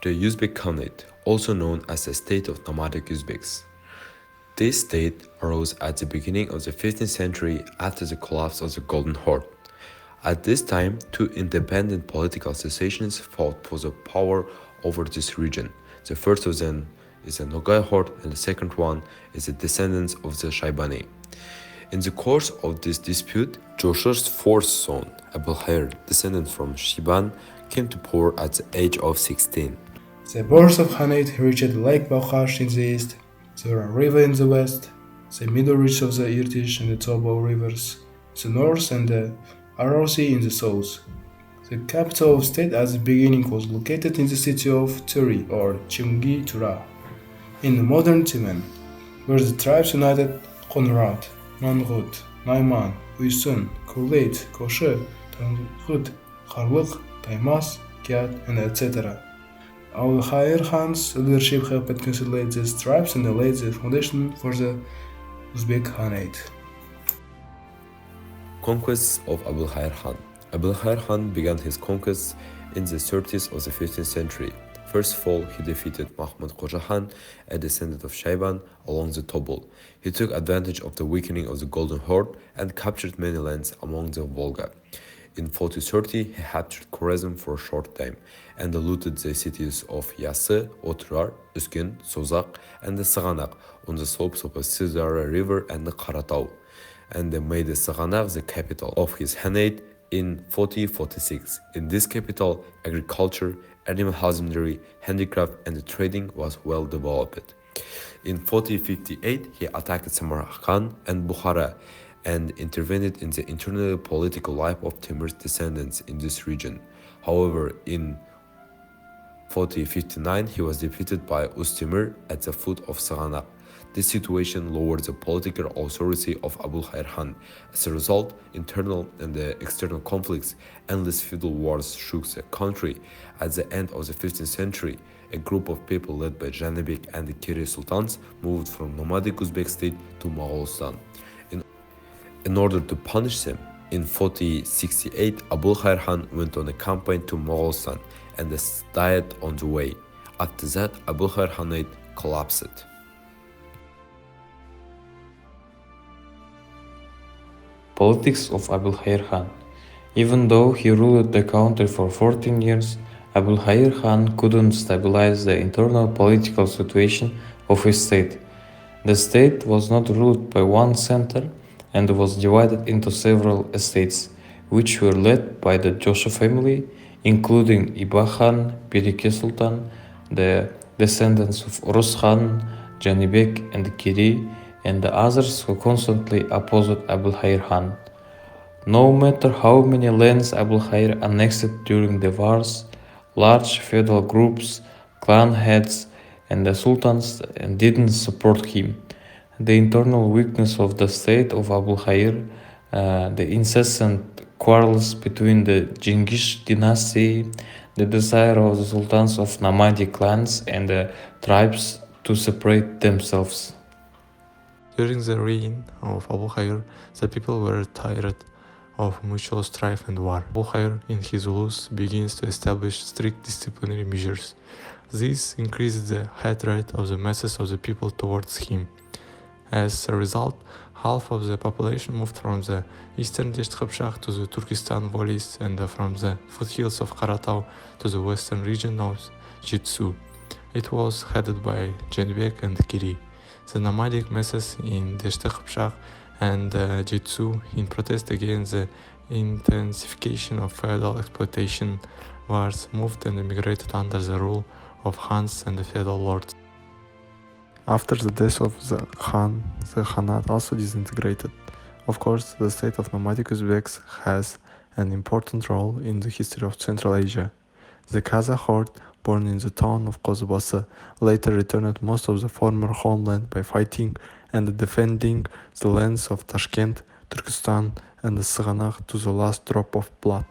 The Uzbek Khanate, also known as the state of nomadic Uzbeks. This state arose at the beginning of the 15th century after the collapse of the Golden Horde. At this time, two independent political associations fought for the power over this region. The first of them is the Nogai Horde, and the second one is the descendants of the Shaibani. In the course of this dispute, Joshua's fourth son, Abulhair, descendant from Shiban, came to power at the age of 16. The borders of Khanate reached Lake Balkhash in the east, the Ural River in the west, the middle reach of the Irtish and the Tobo rivers, the north, and the Aral Sea in the south. The capital of the state at the beginning was located in the city of Turi or Chimgi Tura, in the modern Timan, where the tribes united Konrad, Mangut, Naiman, Uysun, Kurleit, Koshe, Tangut, Kharluk, Taimas, Gyat, and etc. Al-Khair Khan's leadership helped consolidate these tribes and laid the foundation for the Uzbek Khanate. Conquests of Abulhair Khan. Abulhair Khan began his conquests in the 30s of the 15th century. First of all, he defeated Mahmud Khoja Khan, a descendant of Shaiban, along the Tobol. He took advantage of the weakening of the Golden Horde and captured many lands along the Volga. In 1430, he captured Khorazm for a short time and looted the cities of Yassi, Otrar, Uskin, Sozak, and the Saganak on the slopes of the Sizara River and the Karatau, and made the Saganak the capital of his Khanate in 1446. In this capital, agriculture, animal husbandry, handicraft, and trading was well developed. In 1458, he attacked Samarkand and Bukhara and intervened in the internal political life of Timur's descendants in this region. However, in 1459, he was defeated by Ustimur at the foot of Saganak. This situation lowered the political authority of Abulhair Khan. As a result, internal and external conflicts, endless feudal wars shook the country. At the end of the 15th century, a group of people led by Janibek and the Kiri Sultans moved from nomadic Uzbek state to Moghulstan. In order to punish them, in 1468, Abulhair Khan went on a campaign to Moghulstan and died on the way. After that, Abulhair Khanate collapsed. Politics of Abulhair Khan. Even though he ruled the country for 14 years, Abulhair Khan couldn't stabilize the internal political situation of his state. The state was not ruled by one center and was divided into several estates, which were led by the Joshua family, including Iba Khan, Pirike Sultan, the descendants of Urus Khan, Janibek, and Kiri, and the others who constantly opposed Abulhair Khan. No matter how many lands Abulhair annexed during the wars, large feudal groups, clan heads, and the sultans didn't support him. The internal weakness of the state of Abulhair, the incessant quarrels between the Genghis dynasty, the desire of the sultans of nomadic clans and the tribes to separate themselves. During the reign of Abulhair, the people were tired of mutual strife and war. Abulhair, in his ulus, begins to establish strict disciplinary measures. This increases the hatred of the masses of the people towards him. As a result, half of the population moved from the eastern Dasht Khapshah to the Turkestan valleys and from the foothills of Karatau to the western region of Jitsu. It was headed by Janibek and Kiri. The nomadic masses in Dasht Khapshah and Jitsu, in protest against the intensification of feudal exploitation, wars moved and emigrated under the rule of Khans and the feudal lords. After the death of the Khan, the Khanate also disintegrated. Of course, the state of nomadic Uzbeks has an important role in the history of Central Asia. The Kazakh horde, born in the town of Kozubasa, later returned most of the former homeland by fighting and defending the lands of Tashkent, Turkestan, and the Saganak to the last drop of blood.